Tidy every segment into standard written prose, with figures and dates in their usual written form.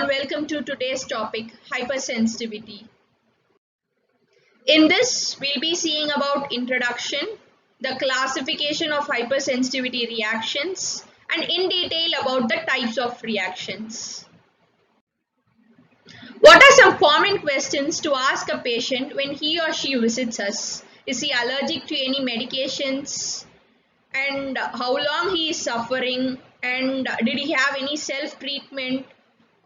and welcome to today's topic, hypersensitivity. In this, we'll be seeing about introduction, the classification of hypersensitivity reactions, and in detail about the types of reactions. What are some common questions to ask a patient when he or she visits us? Is he allergic to any medications? And how long he is suffering? And did he have any self-treatment?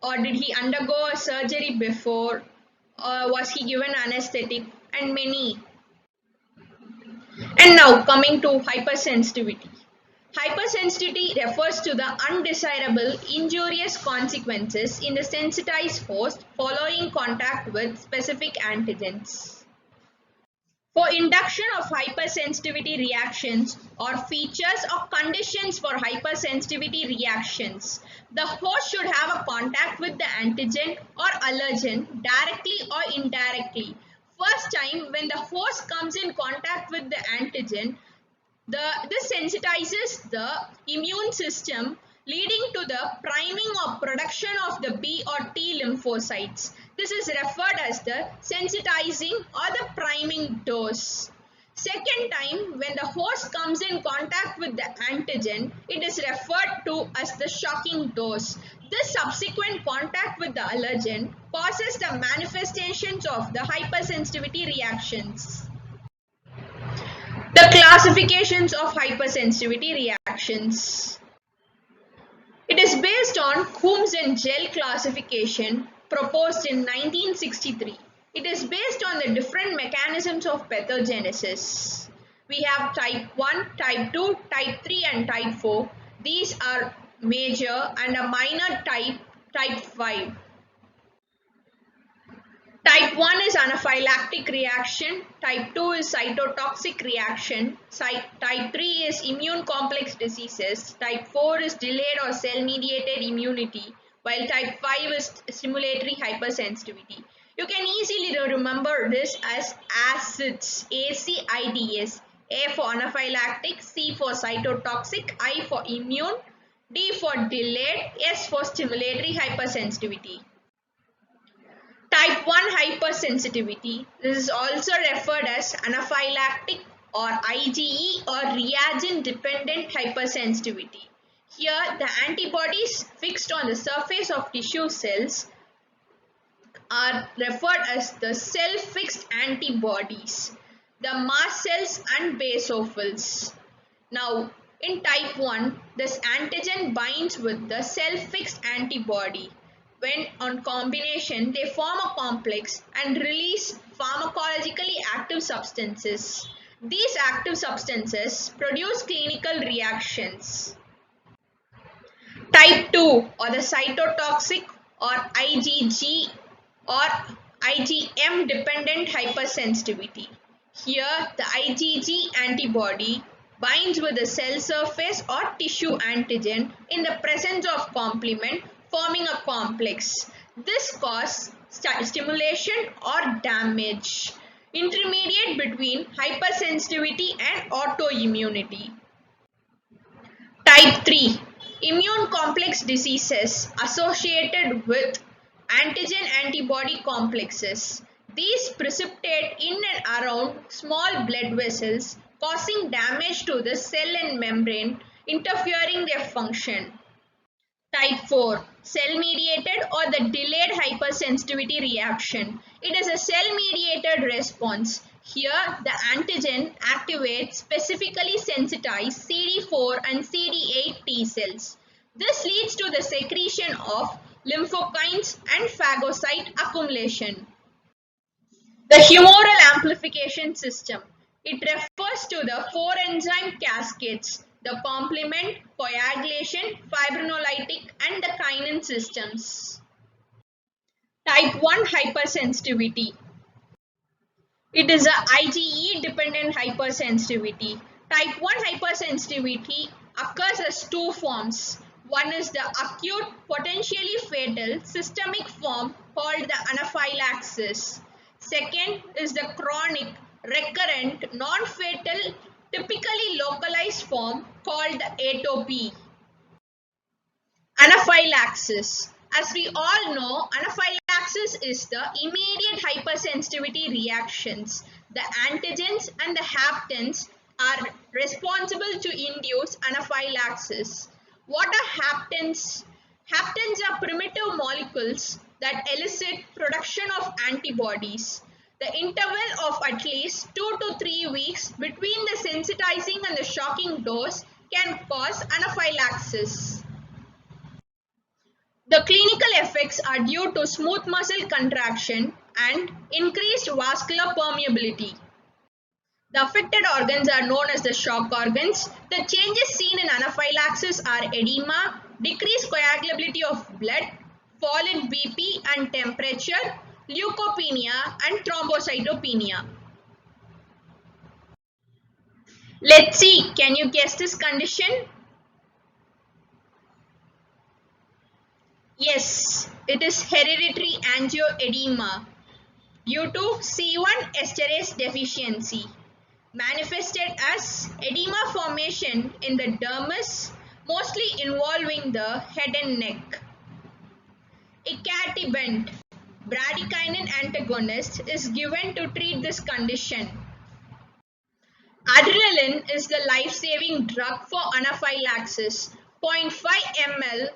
Or did he undergo a surgery before? Or was he given anesthetic? And many. And now coming to hypersensitivity. Hypersensitivity refers to the undesirable injurious consequences in the sensitized host following contact with specific antigens. For induction of hypersensitivity reactions or features or conditions for hypersensitivity reactions, the host should have a contact with the antigen or allergen directly or indirectly. First time when the host comes in contact with the antigen, this sensitizes the immune system, leading to the priming or production of the B or T lymphocytes. This is referred as the sensitizing or the priming dose. Second time, when the host comes in contact with the antigen, it is referred to as the shocking dose. This subsequent contact with the allergen causes the manifestations of the hypersensitivity reactions. The classifications of hypersensitivity reactions. It is based on COOMBS and GELL classification proposed in 1963. It is based on the different mechanisms of pathogenesis. We have type 1, type 2, type 3 and type 4. These are major and a minor type 5. Type 1 is anaphylactic reaction, type 2 is cytotoxic reaction, type 3 is immune complex diseases, type 4 is delayed or cell-mediated immunity, while type 5 is stimulatory hypersensitivity. You can easily remember this as ACIDS, ACIDS, A for anaphylactic, C for cytotoxic, I for immune, D for delayed, S for stimulatory hypersensitivity. Type 1 hypersensitivity. This is also referred as anaphylactic or IgE or reagent-dependent hypersensitivity. Here, the antibodies fixed on the surface of tissue cells are referred as the cell-fixed antibodies, the mast cells and basophils. Now, in type 1, this antigen binds with the cell-fixed antibody. When on combination, they form a complex and release pharmacologically active substances. These active substances produce clinical reactions. Type 2 or the cytotoxic or IgG or IgM dependent hypersensitivity. Here, the IgG antibody binds with the cell surface or tissue antigen in the presence of complement, forming a complex. This causes stimulation or damage. Intermediate between hypersensitivity and autoimmunity. Type 3. Immune complex diseases associated with antigen-antibody complexes. These precipitate in and around small blood vessels, causing damage to the cell and membrane, interfering their function. Type 4. Cell-mediated or the delayed hypersensitivity reaction. It is a cell-mediated response. Here, the antigen activates specifically sensitized CD4 and CD8 T cells. This leads to the secretion of lymphokines and phagocyte accumulation. The humoral amplification system. It refers to the 4 enzyme cascades, the complement, coagulation, fibrinolytic and the kinin systems. Type 1 hypersensitivity. It is a IgE dependent hypersensitivity. Type 1 hypersensitivity occurs as two forms. One is the acute, potentially fatal systemic form called the anaphylaxis. Second is the chronic, recurrent, non-fatal, typically localized form called the ATOPY. Anaphylaxis. As we all know, anaphylaxis is the immediate hypersensitivity reactions. The antigens and the haptens are responsible to induce anaphylaxis. What are haptens? Haptens are primitive molecules that elicit production of antibodies. The interval of at least 2 to 3 weeks between the sensitizing and the shocking dose can cause anaphylaxis. The clinical effects are due to smooth muscle contraction and increased vascular permeability. The affected organs are known as the shock organs. The changes seen in anaphylaxis are edema, decreased coagulability of blood, fall in BP and temperature, leukopenia and thrombocytopenia. Let's see, can you guess this condition? Yes, it is hereditary angioedema due to C1 esterase deficiency, manifested as edema formation in the dermis, mostly involving the head and neck. Icatibant, bradykinin antagonist, is given to treat this condition. Adrenaline is the life-saving drug for anaphylaxis. 0.5 ml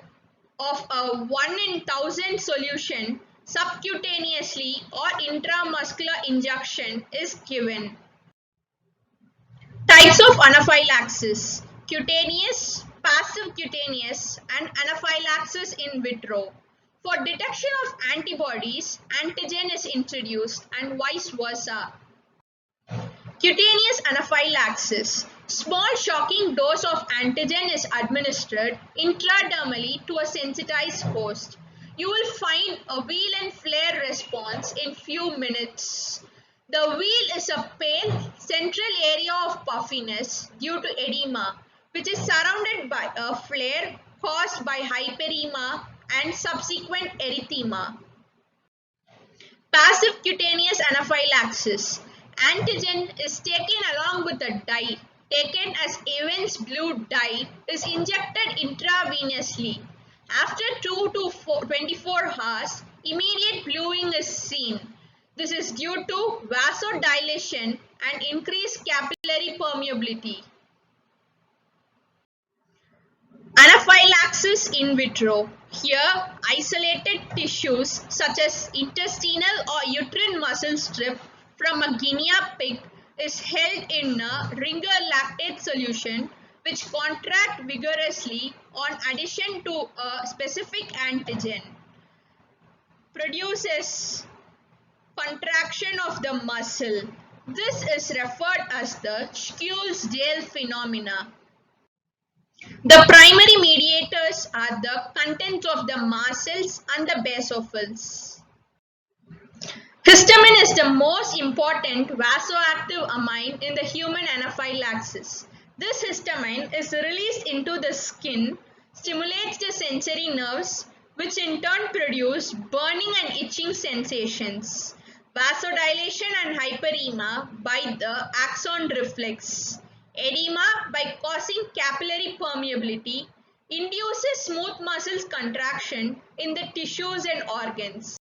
of a 1 in 1000 solution subcutaneously or intramuscular injection is given. Types of anaphylaxis: cutaneous, passive cutaneous, and anaphylaxis in vitro. For detection of antibodies, antigen is introduced and vice versa. Cutaneous anaphylaxis. Small shocking dose of antigen is administered intradermally to a sensitized host. You will find a wheal and flare response in few minutes. The wheal is a pale central area of puffiness due to edema, which is surrounded by a flare caused by hyperemia and subsequent erythema. Passive cutaneous anaphylaxis. Antigen is taken along with a dye, taken as Evans blue dye, is injected intravenously. After 2 to 24 hours, immediate bluing is seen. This is due to vasodilation and increased capillary permeability. Anaphylaxis in vitro. Here, isolated tissues such as intestinal or uterine muscle strip from a guinea pig is held in a ringer lactate solution which contract vigorously on addition to a specific antigen. Produces contraction of the muscle. This is referred as the Schulze-Gel phenomena. The primary mediators are the contents of the mast cells and the basophils. Histamine is the most important vasoactive amine in the human anaphylaxis. This histamine is released into the skin, stimulates the sensory nerves, which in turn produce burning and itching sensations. Vasodilation and hyperemia by the axon reflex. Edema by causing capillary permeability induces smooth muscles contraction in the tissues and organs.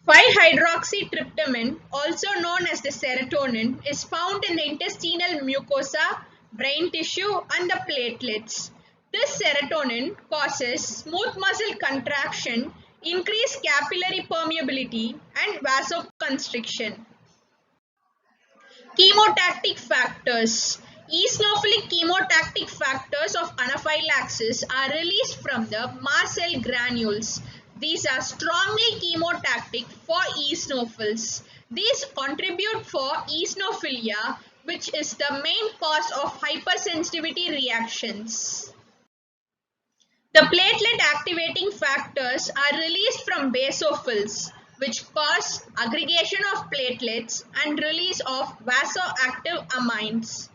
5-hydroxytryptamine, also known as the serotonin, is found in the intestinal mucosa, brain tissue and the platelets. This serotonin causes smooth muscle contraction, increased capillary permeability and vasoconstriction. Chemotactic factors. Eosinophilic chemotactic factors of anaphylaxis are released from the mast cell granules. These are strongly chemotactic for eosinophils. These contribute for eosinophilia, which is the main cause of hypersensitivity reactions. The platelet activating factors are released from basophils, which cause aggregation of platelets and release of vasoactive amines.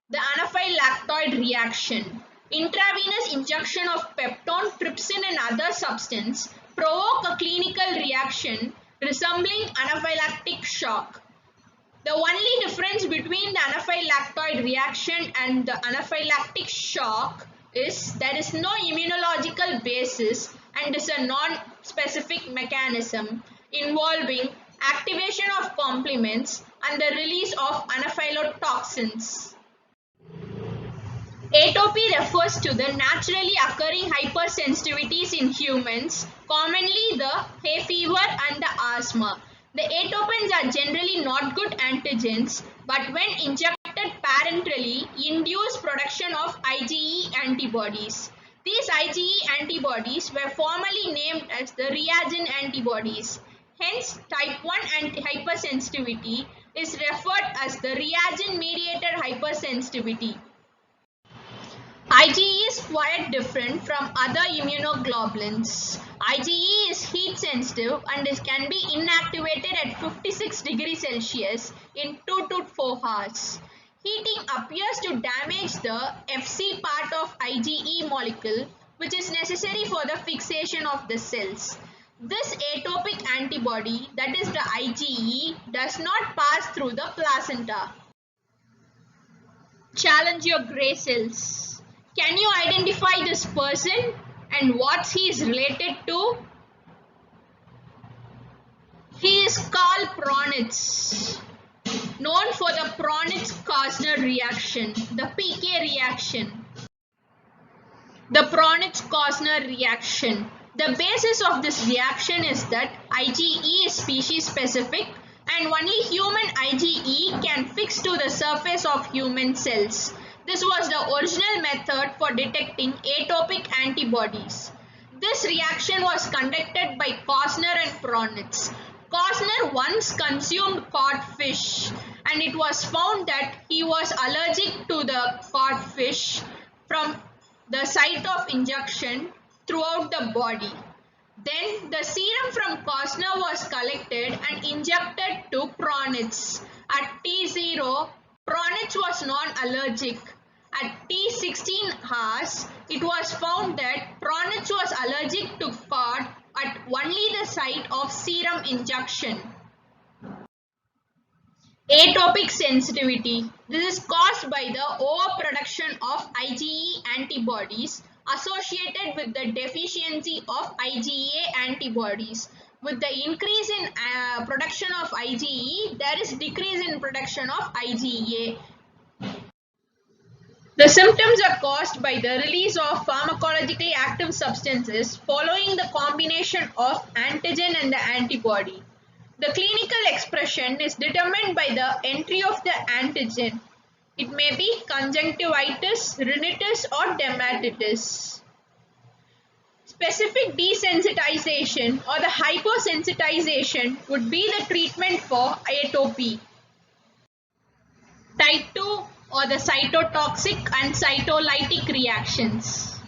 The anaphylactoid reaction. Intravenous injection of peptone, trypsin and other substance provoke a clinical reaction resembling anaphylactic shock. The only difference between the anaphylactoid reaction and the anaphylactic shock is there is no immunological basis and is a non-specific mechanism involving activation of complements and the release of anaphylatoxins. Atopy refers to the naturally occurring hypersensitivities in humans, commonly the hay fever and the asthma. The atopens are generally not good antigens, but when injected parenterally, induce production of IgE antibodies. These IgE antibodies were formerly named as the reagent antibodies. Hence, type 1 hypersensitivity is referred as the reagent-mediated hypersensitivity. IgE is quite different from other immunoglobulins. IgE is heat sensitive and can be inactivated at 56 degrees Celsius in 2 to 4 hours. Heating appears to damage the Fc part of IgE molecule, which is necessary for the fixation of the cells. This atopic antibody, that is the IgE, does not pass through the placenta. Challenge your grey cells. Can you identify this person and what he is related to? He is Karl Praunitz, known for the Praunitz-KUSTNER reaction, the PK reaction. The Praunitz-KUSTNER reaction. The basis of this reaction is that IgE is species specific and only human IgE can fix to the surface of human cells. This was the original method for detecting atopic antibodies. This reaction was conducted by KUSTNER and Praunitz. KUSTNER once consumed cod fish and it was found that he was allergic to the cod fish from the site of injection throughout the body. Then the serum from KUSTNER was collected and injected to Praunitz. At T0, Praunitz was non-allergic. At T16 hours, it was found that Praunitz was allergic to cod at only the site of serum injection. Atopic sensitivity. This is caused by the overproduction of IgE antibodies associated with the deficiency of IgA antibodies. With the increase in production of IgE, there is decrease in production of IgA. The symptoms are caused by the release of pharmacologically active substances following the combination of antigen and the antibody. The clinical expression is determined by the entry of the antigen. It may be conjunctivitis, rhinitis or dermatitis. Specific desensitization or the hyposensitization would be the treatment for atopy. Type 2 or the cytotoxic and cytolytic reactions.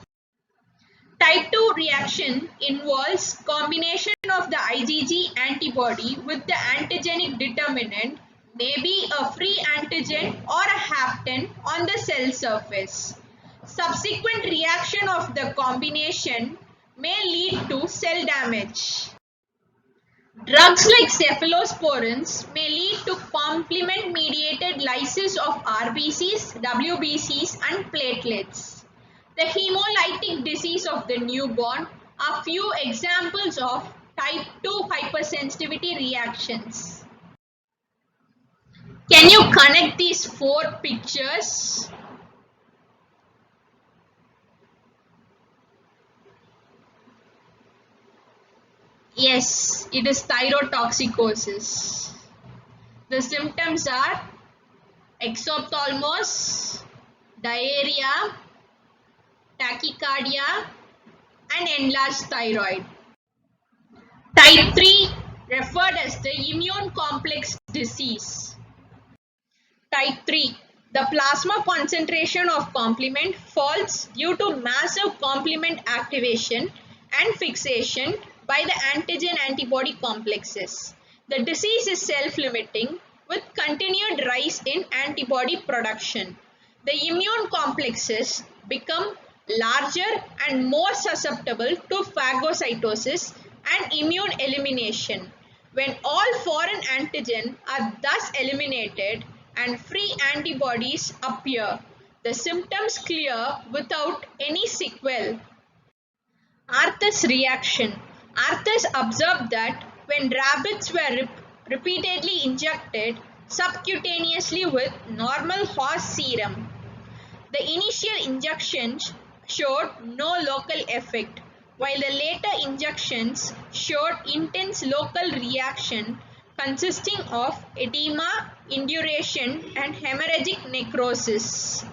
Type 2 reaction involves combination of the IgG antibody with the antigenic determinant, maybe a free antigen or a hapten on the cell surface. Subsequent reaction of the combination may lead to cell damage. Drugs like cephalosporins may lead to complement-mediated lysis of RBCs, WBCs and platelets. The hemolytic disease of the newborn are few examples of type 2 hypersensitivity reactions. Can you connect these 4 pictures? Yes, it is THYROTOXICOSIS. The symptoms are exophthalmos, diarrhea, tachycardia and enlarged thyroid. Type 3 referred as the immune complex disease. Type 3. The plasma concentration of complement falls due to massive complement activation and fixation by the antigen-antibody complexes. The disease is self-limiting with continued rise in antibody production. The immune complexes become larger and more susceptible to phagocytosis and immune elimination. When all foreign antigen are thus eliminated and free antibodies appear, the symptoms clear without any sequel. ARTHUS reaction. ARTHUS observed that when rabbits were repeatedly injected subcutaneously with normal horse serum, the initial injections showed no local effect, while the later injections showed intense local reaction consisting of edema, induration, and hemorrhagic necrosis.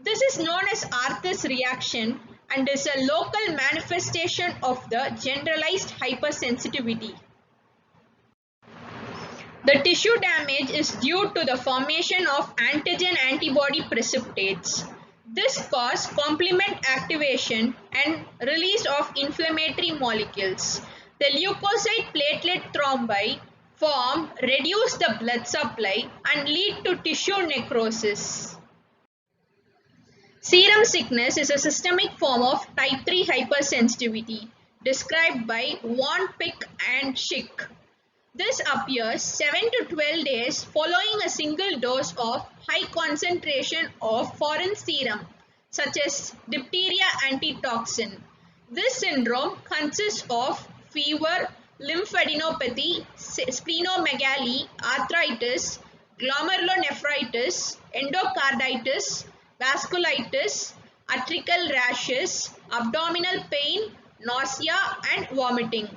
This is known as ARTHUS reaction and is a local manifestation of the generalized hypersensitivity. The tissue damage is due to the formation of antigen-antibody precipitates. This causes complement activation and release of inflammatory molecules. The leukocyte platelet thrombi form reduce the blood supply and lead to tissue necrosis. Serum sickness is a systemic form of type 3 hypersensitivity described by Von Pick and Schick. This appears 7 to 12 days following a single dose of high concentration of foreign serum such as diphtheria antitoxin. This syndrome consists of fever, lymphadenopathy, splenomegaly, arthritis, glomerulonephritis, endocarditis, vasculitis, arterial rashes, abdominal pain, nausea and vomiting.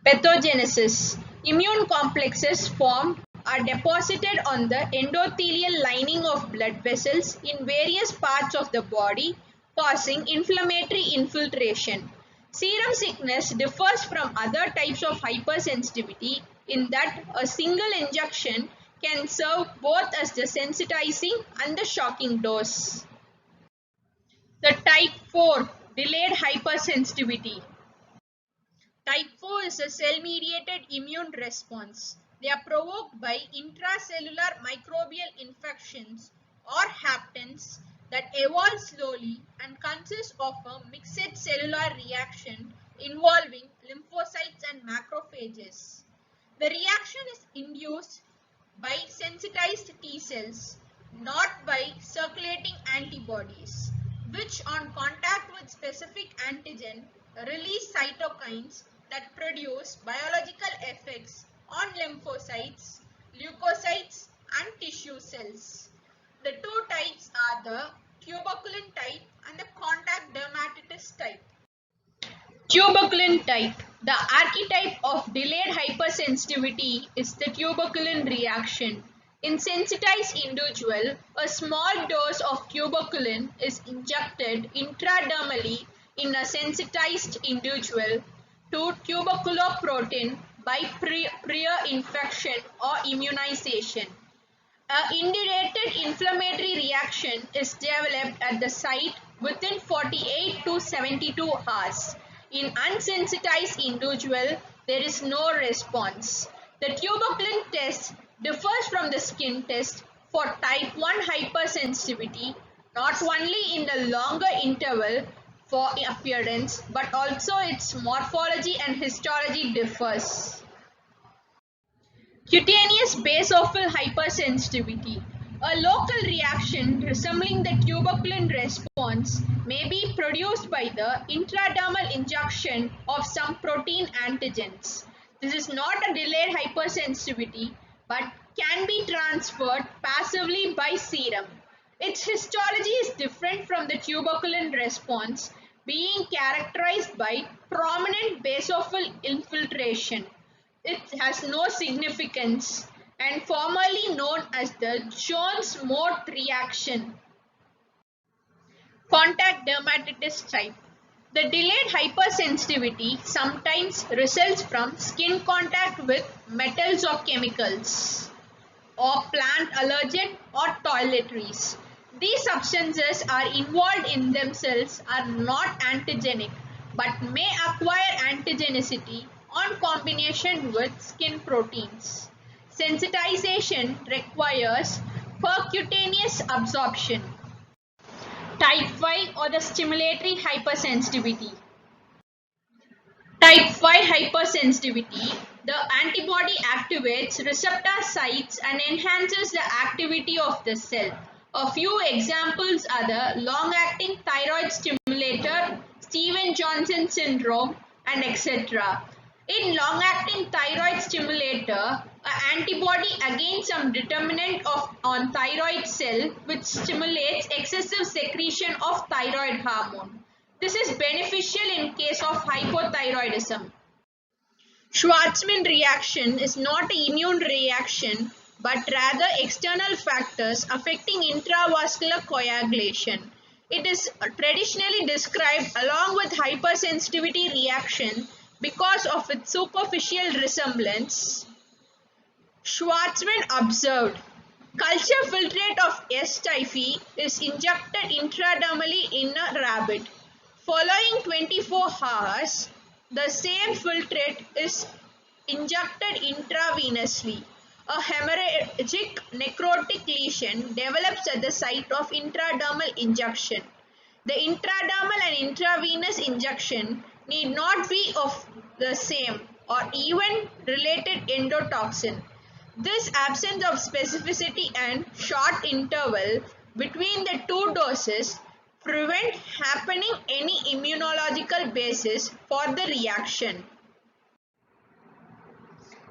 Pathogenesis. Immune complexes formed are deposited on the endothelial lining of blood vessels in various parts of the body, causing inflammatory infiltration. Serum sickness differs from other types of hypersensitivity in that a single injection can serve both as the sensitizing and the shocking dose. The type 4 delayed hypersensitivity. Type 4 is a cell-mediated immune response. They are provoked by intracellular microbial infections or haptens that evolve slowly and consist of a mixed cellular reaction involving lymphocytes and macrophages. The reaction is induced by sensitized T cells, not by circulating antibodies, which on contact with specific antigen release cytokines that produce biological effects on lymphocytes, leukocytes and tissue cells. The two types are the tuberculin type and the contact dermatitis type. Tuberculin type. The archetype of delayed hypersensitivity is the tuberculin reaction. In sensitized individual, a small dose of tuberculin is injected intradermally in a sensitized individual to tuberculoprotein by prior infection or immunization. An indurated inflammatory reaction is developed at the site within 48 to 72 hours. In unsensitized individual, there is no response. The tuberculin test differs from the skin test for type 1 hypersensitivity, not only in the longer interval for appearance, but also its morphology and histology differs. Cutaneous basophil hypersensitivity. A local reaction resembling the tuberculin response may be produced by the intradermal injection of some protein antigens. This is not a delayed hypersensitivity but can be transferred passively by serum. Its histology is different from the tuberculin response, being characterized by prominent basophil infiltration. It has no significance and formerly known as the Jones-MOTE reaction. Contact dermatitis type. The delayed hypersensitivity sometimes results from skin contact with metals or chemicals, or plant allergen or toiletries. These substances are involved in themselves are not antigenic but may acquire antigenicity on combination with skin proteins. Sensitization requires percutaneous absorption. Type 5 or the stimulatory hypersensitivity. Type 5 hypersensitivity, the antibody activates receptor sites and enhances the activity of the cell. A few examples are the long-acting thyroid stimulator Stevens-Johnson syndrome, and etc. In long-acting thyroid stimulator, an antibody against some determinant on thyroid cell which stimulates excessive secretion of thyroid hormone. This is beneficial in case of hypothyroidism. Schwarzman reaction is not an immune reaction but rather external factors affecting intravascular coagulation. It is traditionally described along with hypersensitivity reaction because of its superficial resemblance. Schwarzman observed culture filtrate of S. typhi is injected intradermally in a rabbit. Following 24 hours, the same filtrate is injected intravenously. A hemorrhagic necrotic lesion develops at the site of intradermal injection. The intradermal and intravenous injection need not be of the same or even related endotoxin. This absence of specificity and short interval between the two doses prevent happening any immunological basis for the reaction.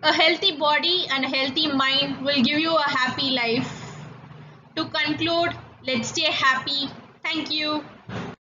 A healthy body and a healthy mind will give you a happy life. To conclude, let's stay happy. Thank you.